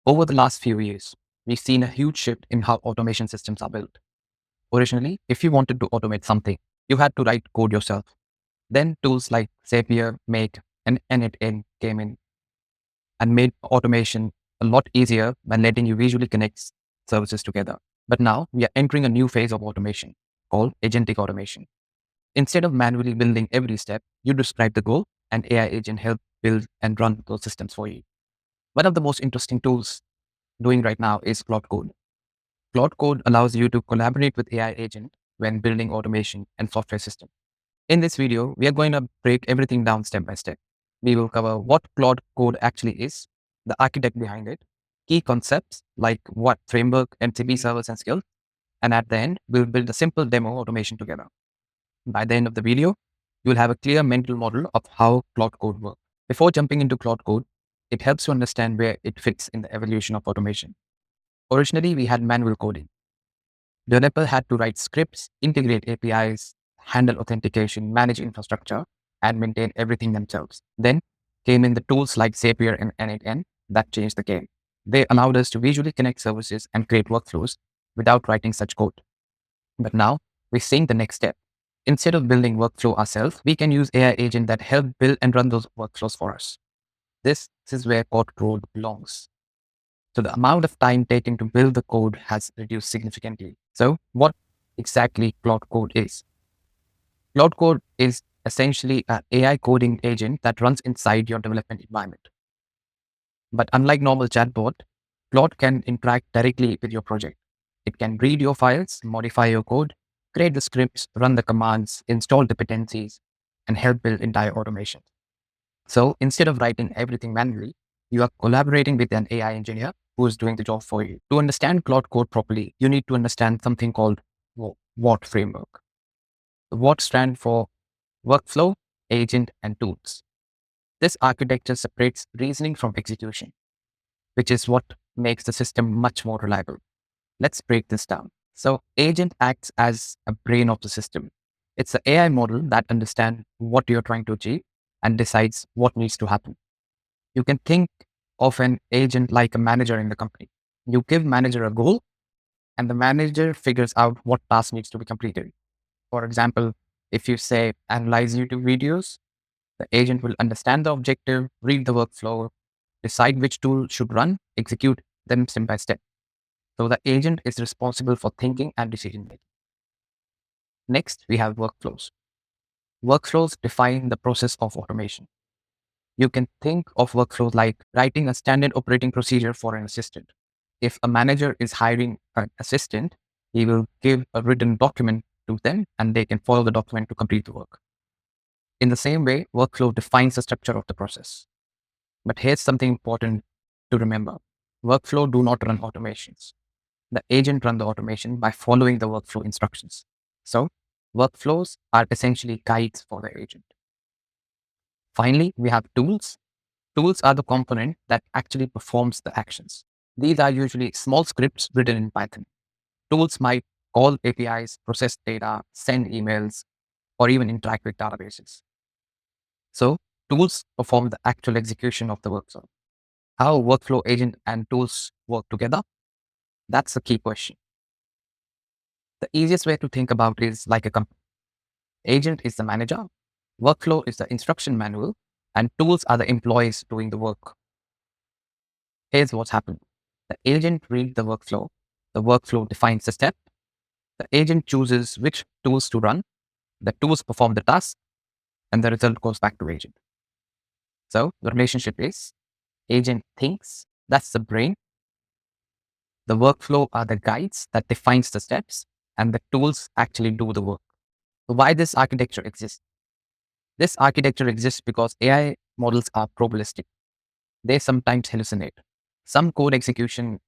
Over the last few years, we've seen a huge shift in how automation systems are built. Originally, if you wanted to automate something, you had to write code yourself. Then tools like Zapier, Make, and N8N came in and made automation a lot easier by letting you visually connect services together. But now we are entering a new phase of automation called agentic automation. Instead of manually building every step, you describe the goal and AI agent help build and run those systems for you. One of the most interesting tools doing right now is Claude Code. Claude Code allows you to collaborate with AI agent when building automation and software systems. In this video, we are going to break everything down step by step. We will cover what Claude Code actually is, the architect behind it, key concepts like what framework, MCP servers and skills, and at the end, we'll build a simple demo automation together. By the end of the video, you'll have a clear mental model of how Claude Code works. Before jumping into Claude Code, it helps to understand where it fits in the evolution of automation. Originally, we had manual coding. Developer had to write scripts, integrate APIs, handle authentication, manage infrastructure, and maintain everything themselves. Then came in the tools like Zapier and N8N that changed the game. They allowed us to visually connect services and create workflows without writing such code. But now we're seeing the next step. Instead of building workflow ourselves, we can use AI agent that help build and run those workflows for us. This is where Claude Code belongs. So the amount of time taken to build the code has reduced significantly. So what exactly Claude Code is? Claude Code is essentially an AI coding agent that runs inside your development environment. But unlike normal chatbot, Claude can interact directly with your project. It can read your files, modify your code, create the scripts, run the commands, install dependencies, and help build entire automation. So instead of writing everything manually, you are collaborating with an AI engineer who is doing the job for you. To understand Claude Code properly, you need to understand something called WAT framework. The WAT stands for workflow, agent, and tools. This architecture separates reasoning from execution, which is what makes the system much more reliable. Let's break this down. So agent acts as a brain of the system. It's an AI model that understands what you're trying to achieve and decides what needs to happen. You can think of an agent like a manager in the company. You give manager a goal and the manager figures out what task needs to be completed. For example, if you say analyze YouTube videos, the agent will understand the objective, read the workflow, decide which tool should run, execute them step by step. So the agent is responsible for thinking and decision making. Next, we have workflows. Workflows define the process of automation. You can think of workflows like writing a standard operating procedure for an assistant. If a manager is hiring an assistant, he will give a written document to them and they can follow the document to complete the work. In the same way, workflow defines the structure of the process. But here's something important to remember. Workflow do not run automations. The agent run the automation by following the workflow instructions. So workflows are essentially guides for the agent. Finally, we have tools. Tools are the component that actually performs the actions. These are usually small scripts written in Python. Tools might call APIs, process data, send emails, or even interact with databases. So tools perform the actual execution of the workflow. How workflow agent and tools work together? That's the key question. The easiest way to think about it is like a company. Agent is the manager, workflow is the instruction manual, and tools are the employees doing the work. Here's what's happened. The agent reads the workflow defines the step, the agent chooses which tools to run, the tools perform the task, and the result goes back to agent. So the relationship is agent thinks, that's the brain. The workflow are the guides that defines the steps, and the tools actually do the work. So why this architecture exists? This architecture exists because AI models are probabilistic. They sometimes hallucinate. Some code execution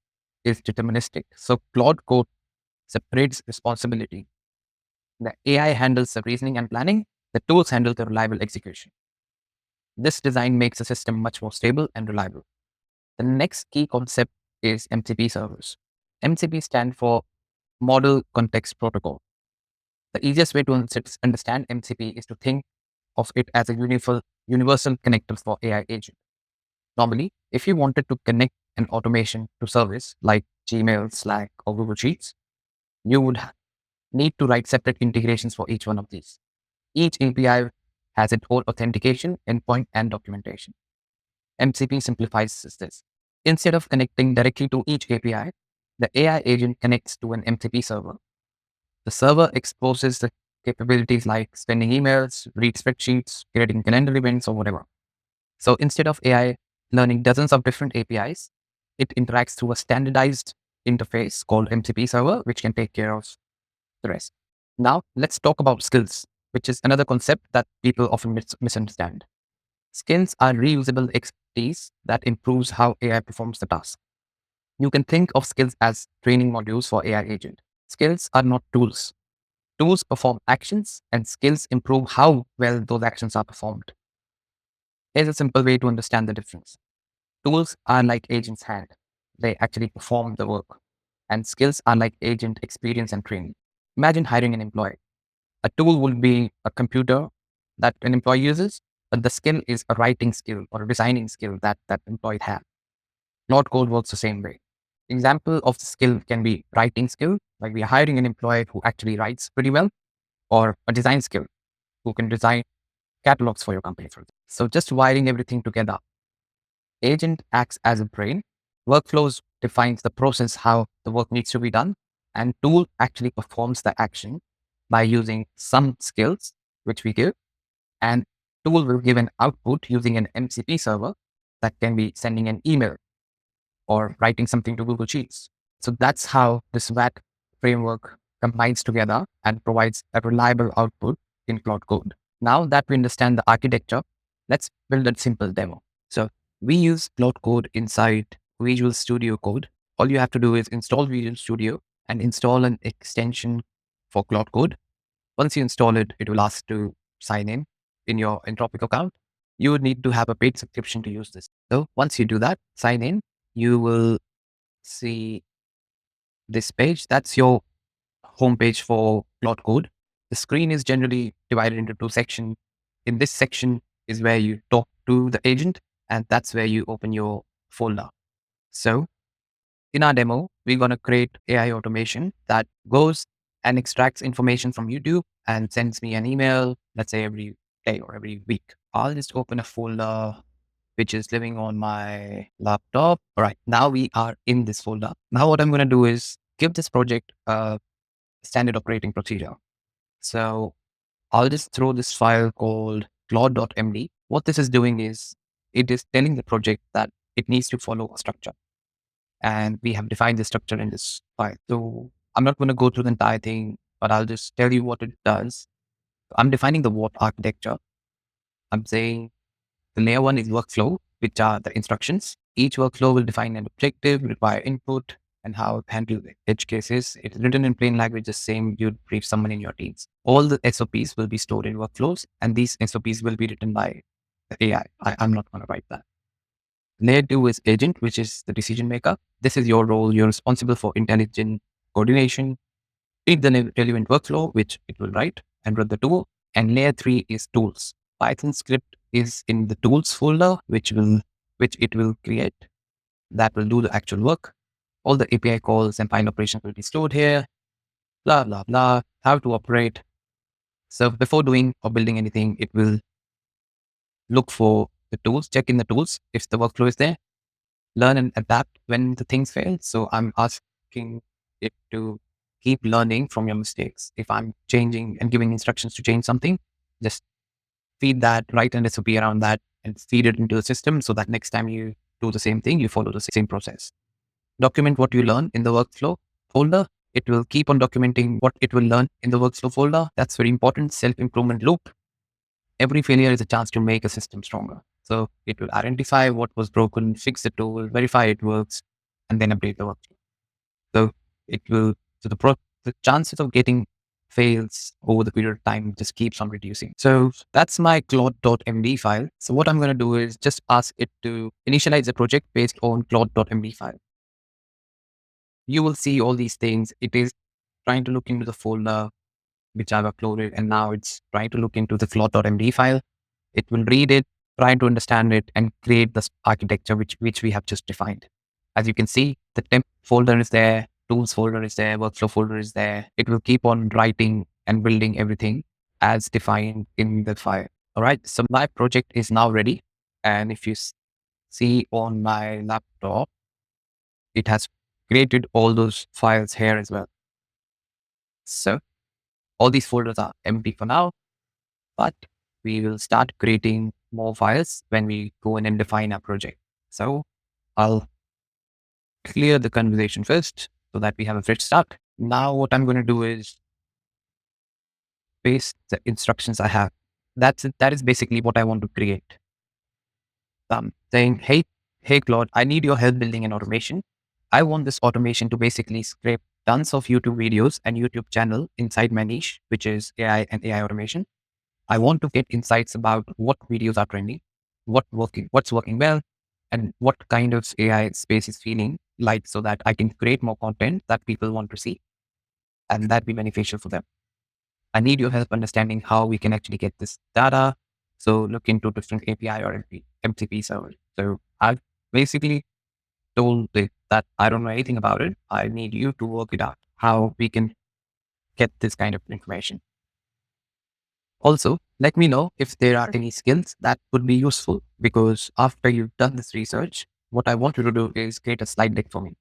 is deterministic. So Claude Code separates responsibility. The AI handles the reasoning and planning. The tools handle the reliable execution. This design makes the system much more stable and reliable. The next key concept is MCP servers. MCP stands for Model Context Protocol. The easiest way to understand MCP is to think of it as a universal connector for AI agent. Normally, if you wanted to connect an automation to service like Gmail, Slack, or Google Sheets, you would need to write separate integrations for each one of these. Each API has its own authentication, endpoint, and documentation. MCP simplifies this. Instead of connecting directly to each API, the AI agent connects to an MCP server. The server exposes the capabilities like sending emails, read spreadsheets, creating calendar events, or whatever. So instead of AI learning dozens of different APIs, it interacts through a standardized interface called MCP server, which can take care of the rest. Now, let's talk about skills, which is another concept that people often misunderstand. Skills are reusable expertise that improves how AI performs the task. You can think of skills as training modules for AI agent. Skills are not tools. Tools perform actions, and skills improve how well those actions are performed. Here's a simple way to understand the difference. Tools are like agent's hand. They actually perform the work. And skills are like agent experience and training. Imagine hiring an employee. A tool will be a computer that an employee uses, but the skill is a writing skill or a designing skill that that employee has. Claude Code works the same way. Example of the skill can be writing skill, like we are hiring an employee who actually writes pretty well, or a design skill who can design catalogs for your company. So just wiring everything together. Agent acts as a brain. Workflows defines the process, how the work needs to be done, and tool actually performs the action by using some skills, which we give, and tool will give an output using an MCP server that can be sending an email or writing something to Google Sheets. So that's how this WAT framework combines together and provides a reliable output in Claude Code. Now that we understand the architecture, let's build a simple demo. So we use Claude Code inside Visual Studio Code. All you have to do is install Visual Studio and install an extension for Claude Code. Once you install it, it will ask to sign in your Anthropic account. You would need to have a paid subscription to use this. So once you do that, sign in, you will see this page. That's your homepage for Claude Code. The screen is generally divided into two sections. In this section is where you talk to the agent, and that's where you open your folder. So in our demo, we're going to create AI automation that goes and extracts information from YouTube and sends me an email, let's say every day or every week. I'll just open a folder which is living on my laptop. All right, now we are in this folder. Now what I'm going to do is give this project a standard operating procedure. So I'll just throw this file called claude.md. What this is doing is it is telling the project that it needs to follow a structure. And we have defined the structure in this file. So I'm not going to go through the entire thing, but I'll just tell you what it does. I'm defining the what architecture. I'm saying the layer one is workflow, which are the instructions. Each workflow will define an objective, require input, and how to handle the edge cases. It's written in plain language, the same you'd brief someone in your teams. All the SOPs will be stored in workflows, and these SOPs will be written by the AI. I'm not going to write that. Layer two is agent, which is the decision maker. This is your role. You're responsible for intelligent coordination. Read the relevant workflow, which it will write, and run the tool. And layer three is tools. Python script is in the tools folder, which it will create. That will do the actual work. All the API calls and file operations will be stored here. Blah, blah, blah. How to operate. So before doing or building anything, it will look for the tools, check in the tools if the workflow is there, learn and adapt when the things fail. So I'm asking it to keep learning from your mistakes. If I'm changing and giving instructions to change something, just feed that, write an SOP around that, and feed it into the system so that next time you do the same thing, you follow the same process. Document what you learn in the workflow folder. It will keep on documenting what it will learn in the workflow folder. That's very important. Self-improvement loop. Every failure is a chance to make a system stronger. So it will identify what was broken, fix the tool, verify it works, and then update the workflow. So it will, so the chances of getting fails over the period of time just keeps on reducing. So that's my claude.md file. So what I'm going to do is just ask it to initialize a project based on claude.md file. You will see all these things. It is trying to look into the folder which I've uploaded, and now it's trying to look into the claude.md file. It will read it, try to understand it, and create this architecture which we have just defined. As you can see, the temp folder is there, tools folder is there, workflow folder is there. It will keep on writing and building everything as defined in the file. All right. So my project is now ready. And if you see on my laptop, it has created all those files here as well. So all these folders are empty for now, but we will start creating more files when we go in and define our project. So I'll clear the conversation first so that we have a fresh start. Now what I'm going to do is paste the instructions I have. That's it. That is basically what I want to create. Saying, hey Claude, I need your help building an automation. I want this automation to basically scrape tons of YouTube videos and YouTube channel inside my niche, which is AI and AI automation. I want to get insights about what videos are trending, what's working well, and what kind of AI space is feeling like, so that I can create more content that people want to see and that be beneficial for them. I need your help understanding how we can actually get this data. So look into different API or MCP servers. So I've basically told it that I don't know anything about it. I need you to work it out, how we can get this kind of information. Also, let me know if there are any skills that would be useful, because after you've done this research, what I want you to do is create a slide deck for me.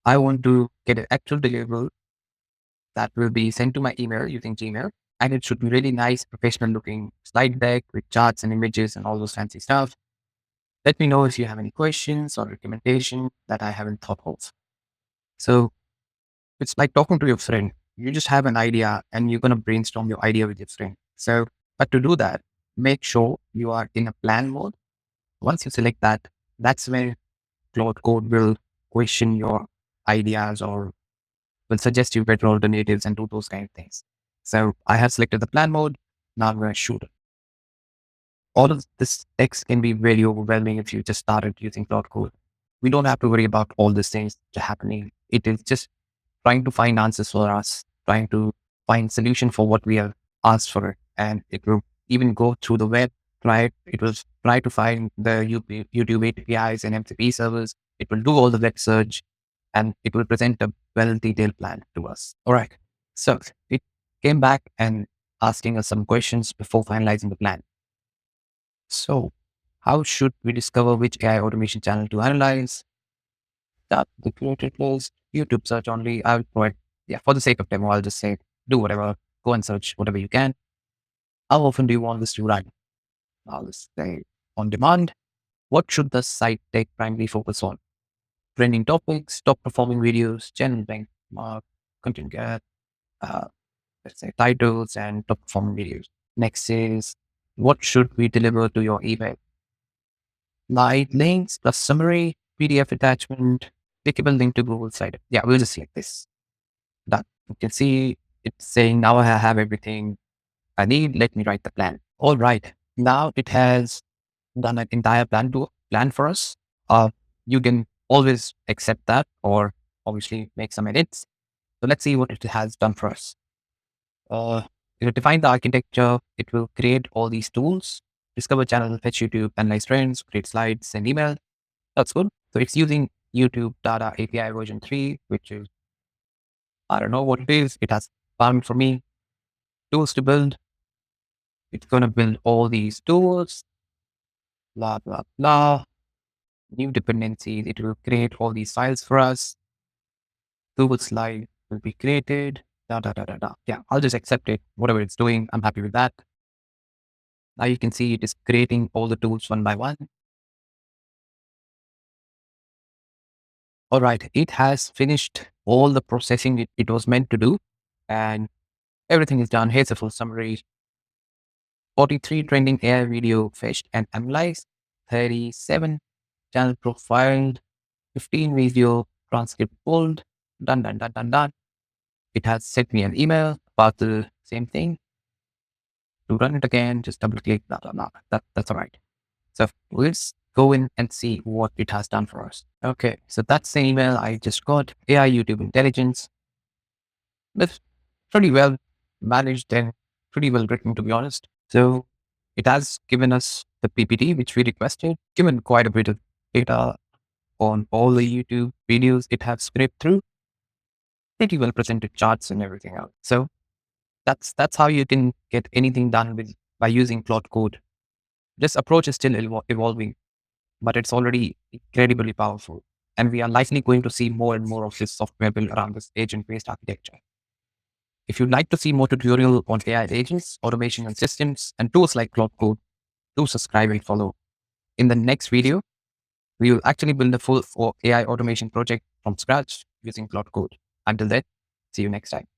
I want to get an actual deliverable that will be sent to my email using Gmail. And it should be really nice, professional looking slide deck with charts and images and all those fancy stuff. Let me know if you have any questions or recommendation that I haven't thought of. So it's like talking to your friend. You just have an idea and you're going to brainstorm your idea with your friend. So, but to do that, make sure you are in a plan mode. Once you select that, that's when Claude Code will question your ideas or will suggest you better alternatives and do those kind of things. So I have selected the plan mode. Now I'm going to shoot it. All of this text can be very overwhelming if you just started using Claude Code. We don't have to worry about all these things happening. It is just trying to find answers for us, trying to find solution for what we have asked for. And it will even go through the web, right? It will try to find the YouTube APIs and MCP servers. It will do all the web search and it will present a well-detailed plan to us. All right. So it came back and asking us some questions before finalizing the plan. So how should we discover which AI automation channel to analyze? Start the created list, YouTube search only. I'll provide, for the sake of demo, I'll just say, do whatever, go and search whatever you can. How often do you want this to run? I'll just say on demand. What should the site take primarily focus on? Trending topics, top performing videos, channel benchmark, content get, let's say titles and top performing videos. Next is, what should we deliver to your email? Live links plus summary, PDF attachment, clickable link to Google site. Yeah, we'll just select this. Done. You can see it's saying now I have everything I need. Let me write the plan. All right. Now it has done an entire plan for us. You can always accept that or obviously make some edits. So let's see what it has done for us. It will define the architecture. It will create all these tools, discover channel, fetch YouTube, analyze trends, create slides, send email. That's good. So it's using YouTube Data API version 3, which is, I don't know what it is. It has found for me tools to build. It's going to build all these tools, blah, blah, blah. New dependencies. It will create all these files for us. Google slide will be created. Da, da, da, da, da. Yeah, I'll just accept it. Whatever it's doing, I'm happy with that. Now you can see it is creating all the tools one by one. All right, it has finished all the processing it was meant to do, and everything is done. Here's a full summary. 43 trending AI video fetched and analyzed, 37 channel profiled, 15 video transcript pulled, done, done, done, done, done. It has sent me an email about the same thing. To run it again, just double click, blah, blah, blah. That's all right. So let's go in and see what it has done for us. Okay, so that's the email I just got. AI YouTube intelligence. It's pretty well managed and pretty well written, to be honest. So it has given us the PPT, which we requested, given quite a bit of data on all the YouTube videos it has scraped through, pretty well presented charts and everything else. So that's how you can get anything done with by using Claude Code. This approach is still evolving, but it's already incredibly powerful. And we are likely going to see more and more of this software built around this agent-based architecture. If you'd like to see more tutorial on AI agents, automation and systems, and tools like Claude Code, do subscribe and follow. In the next video, we will actually build a full AI automation project from scratch using Claude Code. Until then, see you next time.